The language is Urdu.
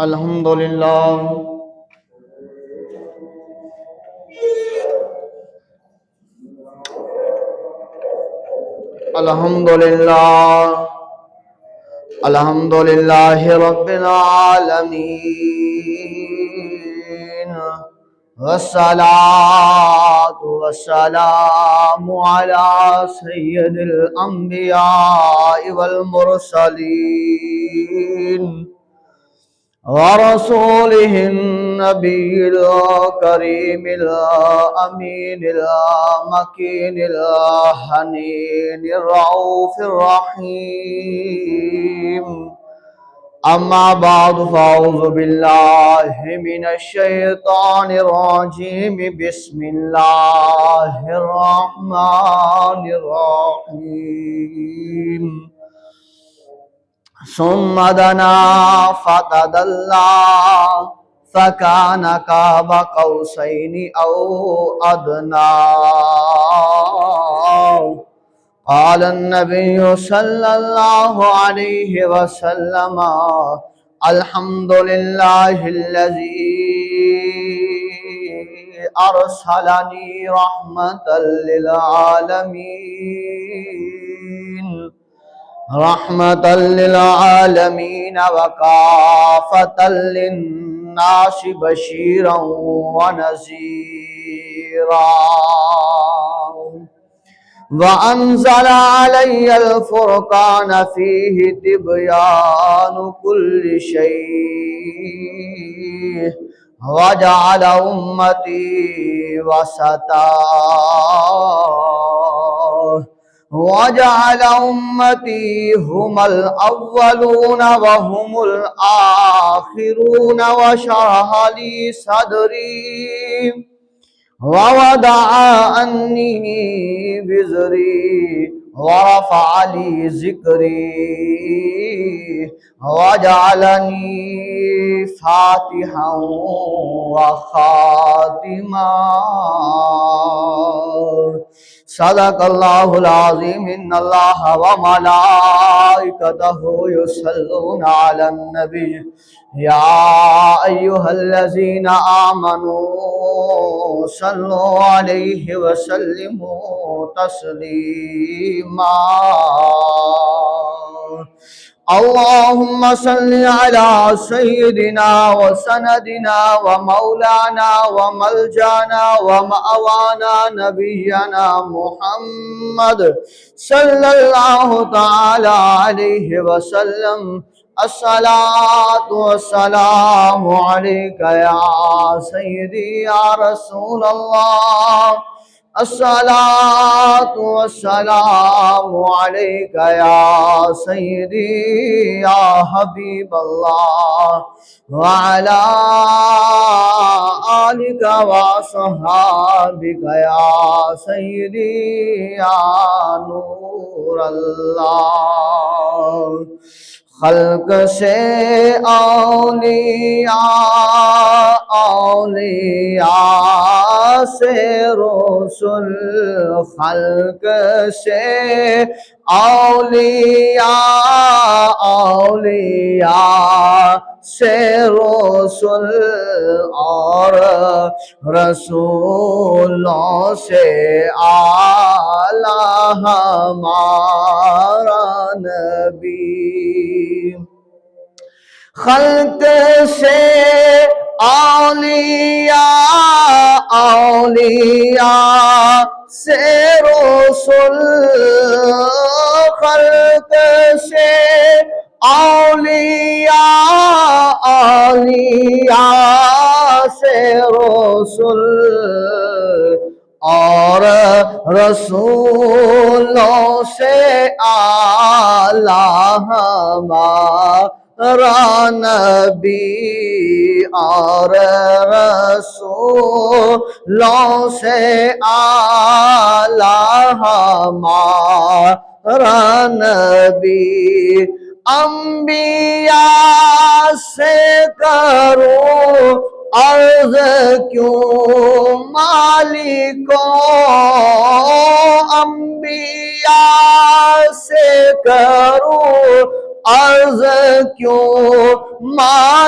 الحمدللہ الحمدللہ رب العالمین والصلاة والسلام علی سید الانبیاء والمرسلین ورسوله النبي الكريم الأمين المكين الحنين الرؤوف الرحيم أما بعد فأعوذ بالله من الشيطان الرجيم بسم الله الرحمن الرحيم ثم دنا فتدلى فكان قاب قوسين أو أدنى قال النبي صلى الله عليه وسلم الحمد لله الذي أرسلني رحمة للعالمين وكافة للناس بشيرا ونذيرا وأنزل علي الفرقان فيه تبيان كل شيء وجعل أمتي وسطا وجعل أمتي هم الأولون وهم الآخرون وشرح لي صدري ووضع عني وزري ورفع لي ذكري وجعلني فاتحا وخاتما صدق اللہ العظیم ان اللہ وملائکتہ یصلون علی النبی یا ایہا الذین آمنوا صلوا علیہ وسلموا تسلیما اللهم صل على سيدنا وسندنا ومولانا وملجانا ومأوانا نبينا محمد صلى الله تعالى عليه وسلم الصلاة والسلام عليك يا سيدي يا رسول الله الصلاة والسلام عليك يا سيدي يا حبيب الله وعلى آلك وصحابك يا سيدي يا نور الله خلق سے اولیاء سے رسول خلق سے اولیاء سے رسول اور رسولوں سے اعلیٰ ہمارا نبی خلق سے اولیاء سے رسول خلق سے اولیاء سے رسول اور رسولوں سے اعلیٰ ہمارا نبی اور رسولوں سے اعلیٰ ہمارا نبی انبیاء سے کروں عرض کیوں مالکوں انبیاء سے کروں عرض کیوں